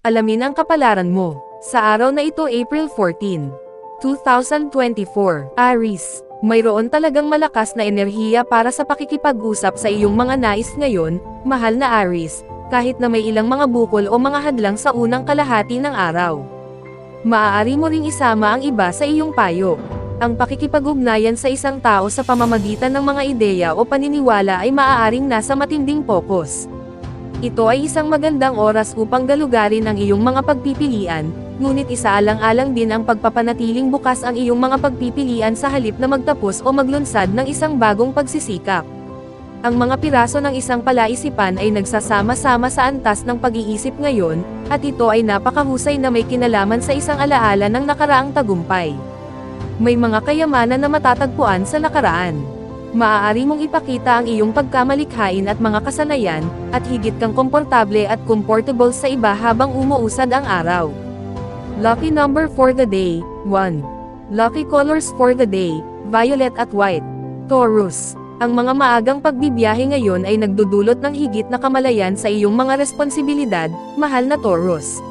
Alamin ang kapalaran mo. Sa araw na ito April 14, 2024, Aries. Mayroon talagang malakas na enerhiya para sa pakikipag-usap sa iyong mga nais ngayon, mahal na Aries, kahit na may ilang mga bukol o mga hadlang sa unang kalahati ng araw. Maaari mo ring isama ang iba sa iyong payo. Ang pakikipag-ugnayan sa isang tao sa pamamagitan ng mga ideya o paniniwala ay maaaring nasa matinding pokus. Ito ay isang magandang oras upang galugarin ang iyong mga pagpipilian, ngunit isaalang-alang din ang pagpapanatiling bukas ang iyong mga pagpipilian sa halip na magtapos o maglunsad ng isang bagong pagsisikap. Ang mga piraso ng isang palaisipan ay nagsasama-sama sa antas ng pag-iisip ngayon, at ito ay napakahusay na may kinalaman sa isang alaala ng nakaraang tagumpay. May mga kayamanan na matatagpuan sa nakaraan. Maaari mong ipakita ang iyong pagkamalikhain at mga kasanayan, at higit kang komportable at comfortable sa iba habang umuusad ang araw. Lucky number for the day, 1. Lucky colors for the day, violet at white. Taurus. Ang mga maagang pagbibiyahe ngayon ay nagdudulot ng higit na kamalayan sa iyong mga responsibilidad, mahal na Taurus.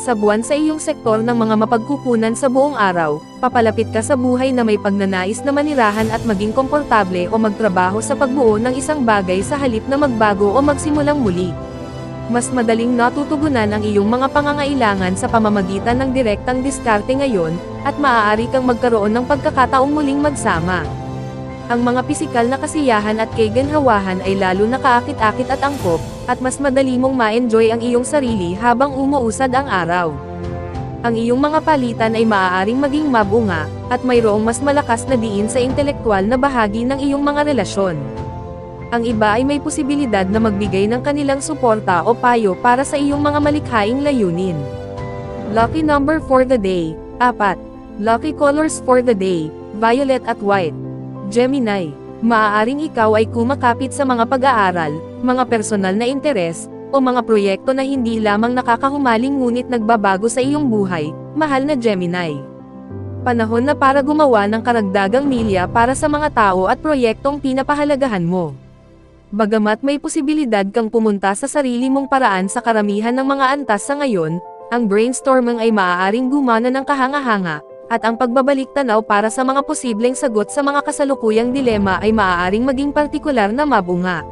Sa buwan sa iyong sektor ng mga mapagkukunan sa buong araw, papalapit ka sa buhay na may pagnanais na manirahan at maging komportable o magtrabaho sa pagbuo ng isang bagay sa halip na magbago o magsimulang muli. Mas madaling natutugunan ang iyong mga pangangailangan sa pamamagitan ng direktang diskarte ngayon, at maaari kang magkaroon ng pagkakataong muling magsama. Ang mga pisikal na kasiyahan at kaganhawahan ay lalo na kaakit-akit at angkop, at mas madali mong ma-enjoy ang iyong sarili habang umuusad ang araw. Ang iyong mga palitan ay maaaring maging mabunga, at mayroong mas malakas na diin sa intelektual na bahagi ng iyong mga relasyon. Ang iba ay may posibilidad na magbigay ng kanilang suporta o payo para sa iyong mga malikhaing layunin. Lucky number for the day, 4. Lucky colors for the day, violet at white. Gemini. Maaaring ikaw ay kumakapit sa mga pag-aaral, mga personal na interes, o mga proyekto na hindi lamang nakakahumaling ngunit nagbabago sa iyong buhay, mahal na Gemini. Panahon na para gumawa ng karagdagang milya para sa mga tao at proyektong pinapahalagahan mo. Bagamat may posibilidad kang pumunta sa sarili mong paraan sa karamihan ng mga antas sa ngayon, ang brainstorming ay maaaring gumana ng kahanga-hanga, at ang pagbabalik tanaw para sa mga posibleng sagot sa mga kasalukuyang dilema ay maaaring maging partikular na mabunga.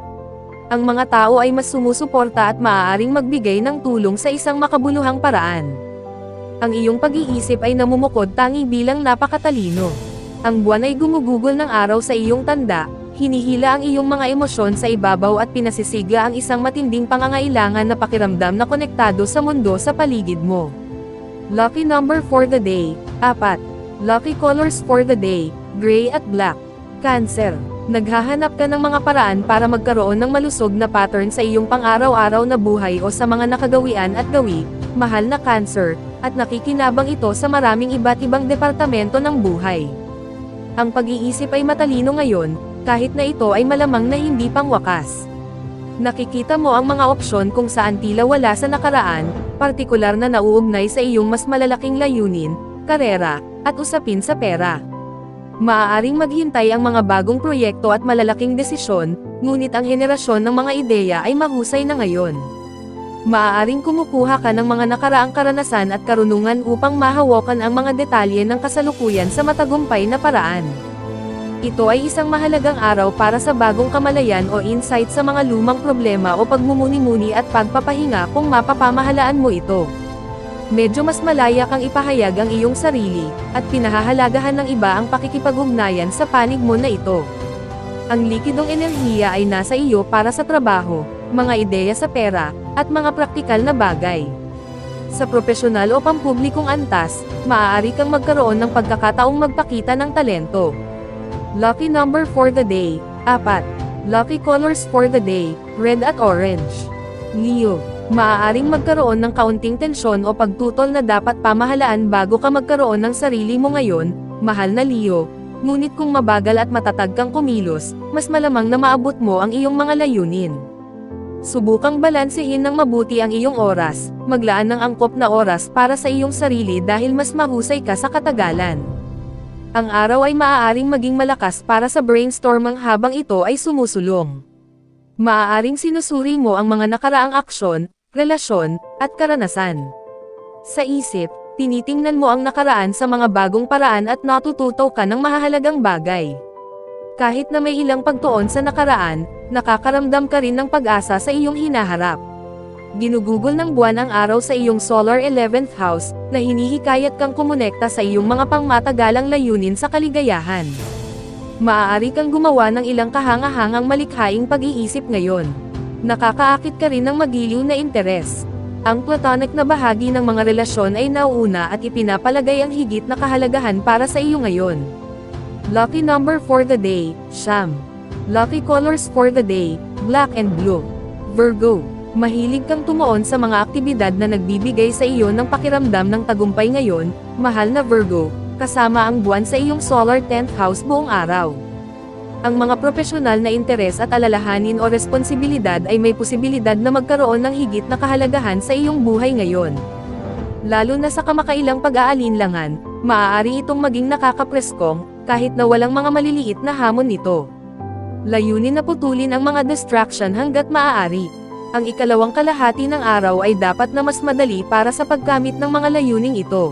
Ang mga tao ay mas sumusuporta at maaaring magbigay ng tulong sa isang makabuluhang paraan. Ang iyong pag-iisip ay namumukod tangi bilang napakatalino. Ang buwan ay gumugugol ng araw sa iyong tanda, hinihila ang iyong mga emosyon sa ibabaw at pinasisigla ang isang matinding pangangailangan na pakiramdam na konektado sa mundo sa paligid mo. Lucky number for the day, 4. Lucky colors for the day, gray at black. Cancer. Naghahanap ka ng mga paraan para magkaroon ng malusog na pattern sa iyong pang-araw-araw na buhay o sa mga nakagawian at gawi, mahal na Cancer, at nakikinabang ito sa maraming iba't ibang departamento ng buhay. Ang pag-iisip ay matalino ngayon, kahit na ito ay malamang na hindi pangwakas. Nakikita mo ang mga opsyon kung saan tila wala sa nakaraan, partikular na nauugnay sa iyong mas malalaking layunin, karera, at usapin sa pera. Maaaring maghintay ang mga bagong proyekto at malalaking desisyon, ngunit ang henerasyon ng mga ideya ay mahusay na ngayon. Maaaring kumukuha ka ng mga nakaraang karanasan at karunungan upang mahawakan ang mga detalye ng kasalukuyan sa matagumpay na paraan. Ito ay isang mahalagang araw para sa bagong kamalayan o insight sa mga lumang problema o pagmumuni-muni at pagpapahinga kung mapapamahalaan mo ito. Medyo mas malaya kang ipahayag ang iyong sarili, at pinahahalagahan ng iba ang pakikipag-ugnayan sa panig mo na ito. Ang likidong enerhiya ay nasa iyo para sa trabaho, mga ideya sa pera, at mga praktikal na bagay. Sa profesional o pampublikong antas, maaari kang magkaroon ng pagkakataong magpakita ng talento. Lucky number for the day, 4. Lucky colors for the day, red at orange. Leo. Maaaring magkaroon ng kaunting tensyon o pagtutol na dapat pamahalaan bago ka magkaroon ng sarili mo ngayon, mahal na Leo, ngunit kung mabagal at matatag kang kumilos, mas malamang na maabot mo ang iyong mga layunin. Subukang balansehin ng mabuti ang iyong oras, maglaan ng angkop na oras para sa iyong sarili dahil mas mahusay ka sa katagalan. Ang araw ay maaaring maging malakas para sa brainstorming habang ito ay sumusulong. Maaaring sinusuri mo ang mga nakaraang aksyon, relasyon, at karanasan. Sa isip, tinitingnan mo ang nakaraan sa mga bagong paraan at natututo ka ng mahahalagang bagay. Kahit na may ilang pagtuon sa nakaraan, nakakaramdam ka rin ng pag-asa sa iyong hinaharap. Ginugugol ng buwan ang araw sa iyong solar 11th house, na hinihikayat kang kumonekta sa iyong mga pangmatagalang layunin sa kaligayahan. Maaari kang gumawa ng ilang kahanga-hangang malikhaing pag-iisip ngayon. Nakakaakit ka rin ng magiliw na interes. Ang platonic na bahagi ng mga relasyon ay nauuna at ipinapalagay ang higit na kahalagahan para sa iyo ngayon. Lucky number for the day, Siyam. Lucky colors for the day, black and blue. Virgo. Mahilig kang tumuon sa mga aktibidad na nagbibigay sa iyo ng pakiramdam ng tagumpay ngayon, mahal na Virgo, kasama ang buwan sa iyong solar 10th house buong araw. Ang mga profesional na interes at alalahanin o responsibilidad ay may posibilidad na magkaroon ng higit na kahalagahan sa iyong buhay ngayon. Lalo na sa kamakailang pag-aalinlangan, maaari itong maging nakakapreskong, kahit na walang mga maliliit na hamon nito. Layunin na putulin ang mga distraction hanggat maaari. Ang ikalawang kalahati ng araw ay dapat na mas madali para sa paggamit ng mga layuning ito.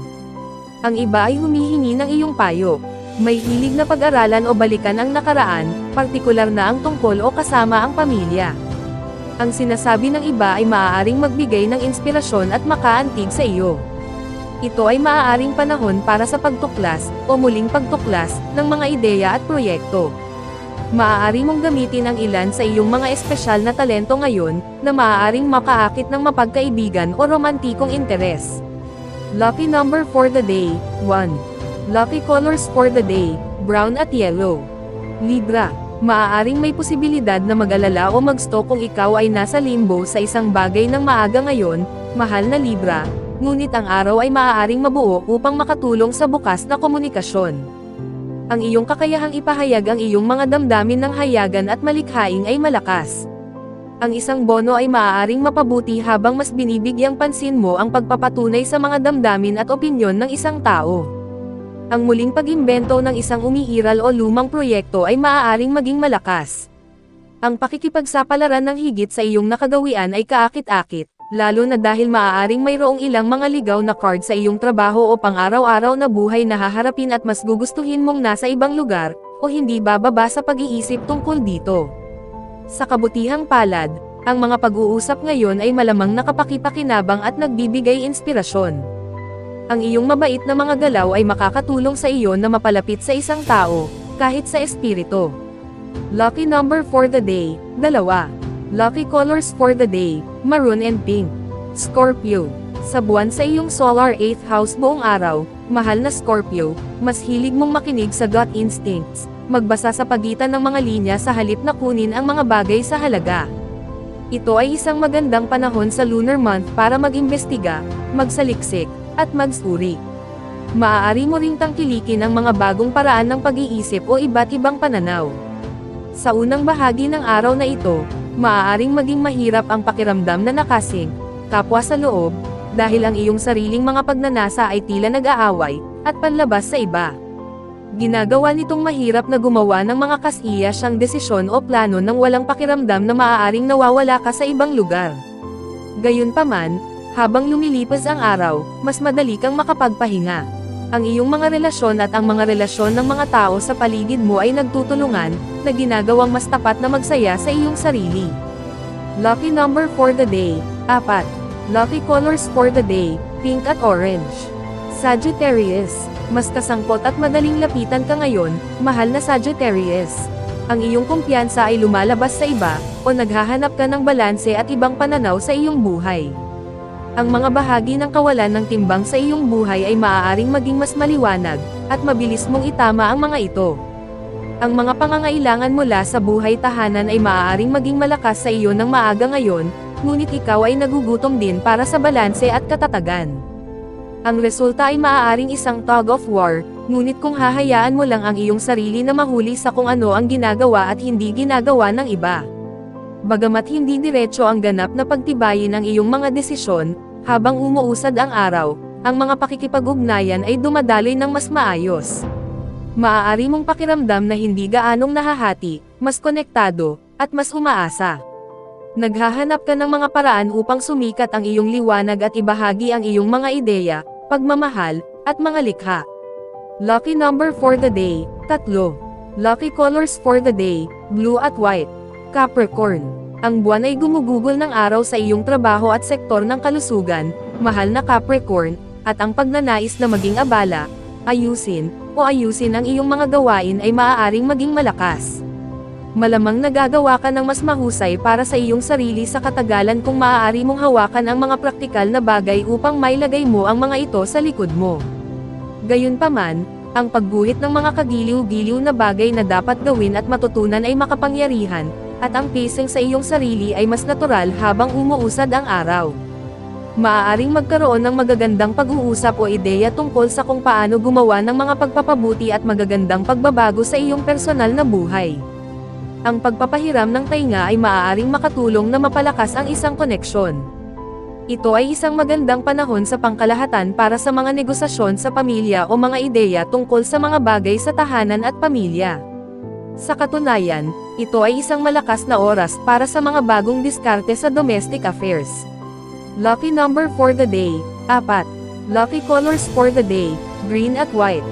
Ang iba ay humihingi ng iyong payo. May hilig na pag-aralan o balikan ang nakaraan, partikular na ang tungkol o kasama ang pamilya. Ang sinasabi ng iba ay maaaring magbigay ng inspirasyon at makaantig sa iyo. Ito ay maaaring panahon para sa pagtuklas, o muling pagtuklas, ng mga ideya at proyekto. Maaari mong gamitin ang ilan sa iyong mga espesyal na talento ngayon, na maaaring makaakit ng mapagkaibigan o romantikong interes. Lucky number for the day, 1. Lucky colors for the day, brown at yellow. Libra. Maaaring may posibilidad na mag-alala o mag-stalk kung ikaw ay nasa limbo sa isang bagay ng maaga ngayon, mahal na Libra, ngunit ang araw ay maaaring mabuo upang makatulong sa bukas na komunikasyon. Ang iyong kakayahang ipahayag ang iyong mga damdamin ng hayagan at malikhaing ay malakas. Ang isang bono ay maaaring mapabuti habang mas binibigyang pansin mo ang pagpapatunay sa mga damdamin at opinyon ng isang tao. Ang muling pag-imbento ng isang umiiral o lumang proyekto ay maaaring maging malakas. Ang pakikipagsapalaran ng higit sa iyong nakagawian ay kaakit-akit, lalo na dahil maaaring mayroong ilang mga ligaw na card sa iyong trabaho o pang-araw-araw na buhay na haharapin at mas gugustuhin mong nasa ibang lugar, o hindi bababa sa pag-iisip tungkol dito. Sa kabutihang palad, ang mga pag-uusap ngayon ay malamang nakapakipakinabang at nagbibigay inspirasyon. Ang iyong mabait na mga galaw ay makakatulong sa iyo na mapalapit sa isang tao, kahit sa espiritu. Lucky number for the day, 2. Lucky colors for the day, maroon and pink. Scorpio. Sa buwan sa iyong solar 8th house buong araw, mahal na Scorpio, mas hilig mong makinig sa gut instincts, magbasa sa pagitan ng mga linya sa halip na kunin ang mga bagay sa halaga. Ito ay isang magandang panahon sa lunar month para mag-imbestiga, magsaliksik, at magsuri. Maaari mo ring tangkilikin ang mga bagong paraan ng pag-iisip o iba't ibang pananaw. Sa unang bahagi ng araw na ito, maaaring maging mahirap ang pakiramdam na nakasing, kapwa sa loob, dahil ang iyong sariling mga pagnanasa ay tila nag-aaway, at panlabas sa iba. Ginagawa nitong mahirap na gumawa ng mga kasiyasyang desisyon o plano nang walang pakiramdam na maaaring nawawala ka sa ibang lugar. Gayunpaman, habang lumilipas ang araw, mas madali kang makapagpahinga. Ang iyong mga relasyon at ang mga relasyon ng mga tao sa paligid mo ay nagtutulungan, na ginagawang mas tapat na magsaya sa iyong sarili. Lucky number for the day, 4. Lucky colors for the day, pink at orange. Sagittarius. Mas kasangkot at madaling lapitan ka ngayon, mahal na Sagittarius. Ang iyong kumpiyansa ay lumalabas sa iba, o naghahanap ka ng balanse at ibang pananaw sa iyong buhay. Ang mga bahagi ng kawalan ng timbang sa iyong buhay ay maaaring maging mas maliwanag, at mabilis mong itama ang mga ito. Ang mga pangangailangan mula sa buhay tahanan ay maaaring maging malakas sa iyo ng maaga ngayon, ngunit ikaw ay nagugutom din para sa balanse at katatagan. Ang resulta ay maaaring isang tug of war, ngunit kung hahayaan mo lang ang iyong sarili na mahuli sa kung ano ang ginagawa at hindi ginagawa ng iba. Bagamat hindi diretso ang ganap na pagtibayin ang iyong mga desisyon, habang umuusad ang araw, ang mga pakikipag-ugnayan ay dumadaloy ng mas maayos. Maaari mong pakiramdam na hindi gaanong nahahati, mas konektado, at mas umaasa. Naghahanap ka ng mga paraan upang sumikat ang iyong liwanag at ibahagi ang iyong mga ideya, pagmamahal, at mga likha. Lucky number for the day, 3. Lucky colors for the day, blue at white. Capricorn. Ang buwan ay gumugugol ng araw sa iyong trabaho at sektor ng kalusugan, mahal na Capricorn, at ang pagnanais na maging abala, ayusin ang iyong mga gawain ay maaaring maging malakas. Malamang nagagawa ka ng mas mahusay para sa iyong sarili sa katagalan kung maaari mong hawakan ang mga praktikal na bagay upang mailagay mo ang mga ito sa likod mo. Gayunpaman, ang pagguhit ng mga kagiliw-giliw na bagay na dapat gawin at matutunan ay makapangyarihan, at ang pacing sa iyong sarili ay mas natural habang umuusad ang araw. Maaaring magkaroon ng magagandang pag-uusap o ideya tungkol sa kung paano gumawa ng mga pagpapabuti at magagandang pagbabago sa iyong personal na buhay. Ang pagpapahiram ng tainga ay maaaring makatulong na mapalakas ang isang koneksyon. Ito ay isang magandang panahon sa pangkalahatan para sa mga negosasyon sa pamilya o mga ideya tungkol sa mga bagay sa tahanan at pamilya. Sa katunayan, ito ay isang malakas na oras para sa mga bagong diskarte sa domestic affairs. Lucky number for the day, 4. Lucky colors for the day, green at white.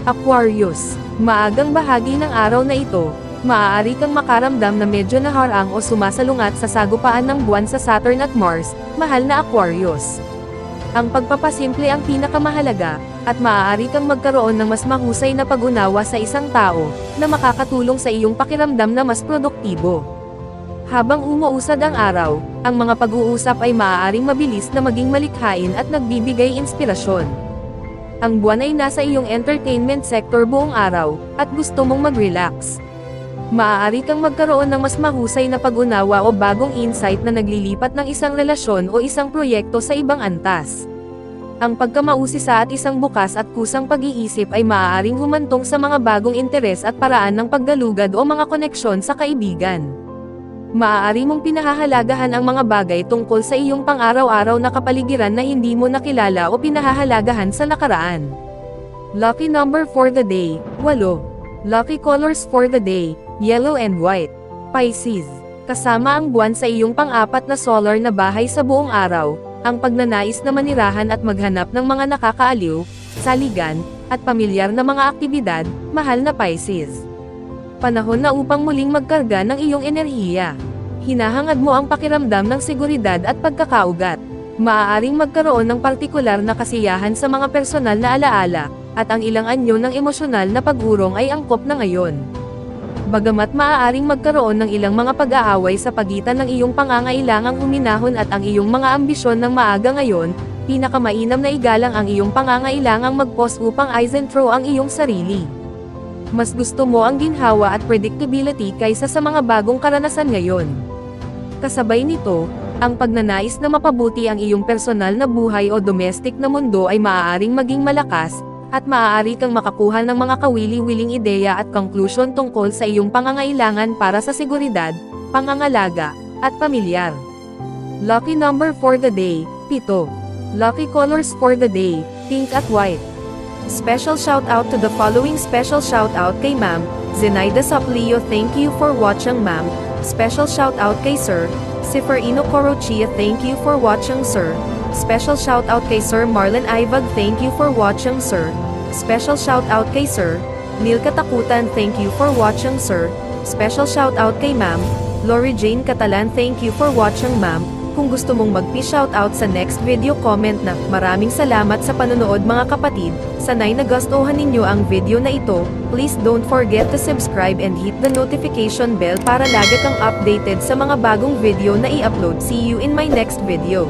Aquarius. Maagang bahagi ng araw na ito, maaari kang makaramdam na medyo naharang o sumasalungat sa sagupaan ng buwan sa Saturn at Mars, mahal na Aquarius. Ang pagpapasimple ang pinakamahalaga, at maaari kang magkaroon ng mas mahusay na pag-unawa sa isang tao, na makakatulong sa iyong pakiramdam na mas produktibo. Habang umuusad ang araw, ang mga pag-uusap ay maaaring mabilis na maging malikhain at nagbibigay inspirasyon. Ang buwan ay nasa iyong entertainment sector buong araw, at gusto mong mag-relax. Maaari kang magkaroon ng mas mahusay na pag-unawa o bagong insight na naglilipat ng isang relasyon o isang proyekto sa ibang antas. Ang pagkamausisa at isang bukas at kusang pag-iisip ay maaaring humantong sa mga bagong interes at paraan ng paggalugad o mga koneksyon sa kaibigan. Maaari mong pinahahalagahan ang mga bagay tungkol sa iyong pang-araw-araw na kapaligiran na hindi mo nakilala o pinahahalagahan sa nakaraan. Lucky number for the day, 8. Lucky colors for the day, yellow and white. Pisces. Kasama ang buwan sa iyong pang-4 na solar na bahay sa buong araw, ang pagnanais na manirahan at maghanap ng mga nakakaaliw, saligan, at pamilyar na mga aktibidad, mahal na Pisces. Panahon na upang muling magkarga ng iyong enerhiya. Hinahangad mo ang pakiramdam ng seguridad at pagkakaugat. Maaaring magkaroon ng partikular na kasiyahan sa mga personal na alaala, at ang ilang anyo ng emosyonal na pag-urong ay angkop na ngayon. Bagamat maaaring magkaroon ng ilang mga pag-aaway sa pagitan ng iyong pangangailangang huminahon at ang iyong mga ambisyon ng maaga ngayon, pinakamainam na igalang ang iyong pangangailangang mag-pause upang isentro ang iyong sarili. Mas gusto mo ang ginhawa at predictability kaysa sa mga bagong karanasan ngayon. Kasabay nito, ang pagnanais na mapabuti ang iyong personal na buhay o domestic na mundo ay maaaring maging malakas, at maaari kang makakuha ng mga kawili-wiling ideya at conclusion tungkol sa iyong pangangailangan para sa seguridad, pangangalaga, at pamilyar. Lucky number for the day, 7. Lucky colors for the day, pink at white. Special shout out to the following. Special shout out kay Ma'am Zenaida Saplio, thank you for watching Ma'am. Special shout out kay Sir Seferino Corochia, thank you for watching Sir. Special shout out kay Sir Marlon Ivag, thank you for watching Sir. Special shout out kay Sir Neil Katakutan, thank you for watching Sir. Special shout out kay Ma'am Lori Jane Catalan, thank you for watching Ma'am. Kung gusto mong mag-shoutout sa next video, comment na. Maraming salamat sa panonood mga kapatid. Sana'y nagustuhan ninyo ang video na ito. Please don't forget to subscribe and hit the notification bell para lagi kang updated sa mga bagong video na i-upload. See you in my next video.